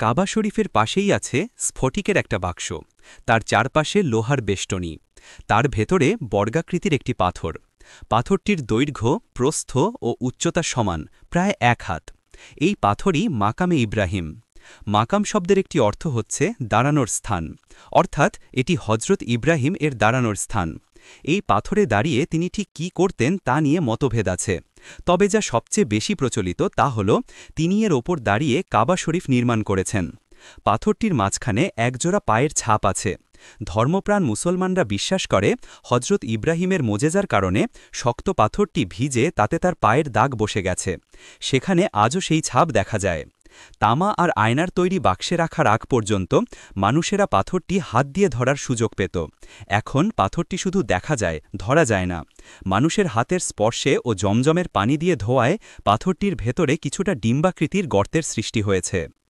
কাবা শরীফের পাশেই আছে স্ফটিকের একটা বাক্স, তার চারপাশে লোহার বেষ্টনী, তার ভেতরে বর্গাকৃতির একটি পাথর। পাথরটির দৈর্ঘ্য, প্রস্থ ও উচ্চতা সমান, প্রায় ১ হাত। এই পাথরই মাকামে ইব্রাহিম। মাকাম শব্দের একটি অর্থ হচ্ছে দাঁড়ানোর স্থান, অর্থাৎ এটি হজরত ইব্রাহিম এর দাঁড়ানোর স্থান। এই পাথরে দাঁড়িয়ে তিনি ঠিক কী করতেন তা নিয়ে মতভেদ আছে, তবে যা সবচেয়ে বেশি প্রচলিত তা হল তিনি এর ওপর দাঁড়িয়ে কাবা শরীফ নির্মাণ করেছেন। পাথরটির মাঝখানে একজোড়া পায়ের ছাপ আছে। ধর্মপ্রাণ মুসলমানরা বিশ্বাস করে হজরত ইব্রাহিমের মোজেজার কারণে শক্ত পাথরটি ভিজে তাতে তার পায়ের দাগ বসে গেছে। সেখানে আজও সেই ছাপ দেখা যায়। তামা আর আয়নার তৈরি বাক্সে রাখার আগ পর্যন্ত মানুষেরা পাথরটি হাত দিয়ে ধরার সুযোগ পেত। এখন পাথরটি শুধু দেখা যায়, ধরা যায় না। মানুষের হাতের স্পর্শে ও জমজমের পানি দিয়ে ধোয়ায় পাথরটির ভেতরে কিছুটা ডিম্বাকৃতির গর্তের সৃষ্টি হয়েছে।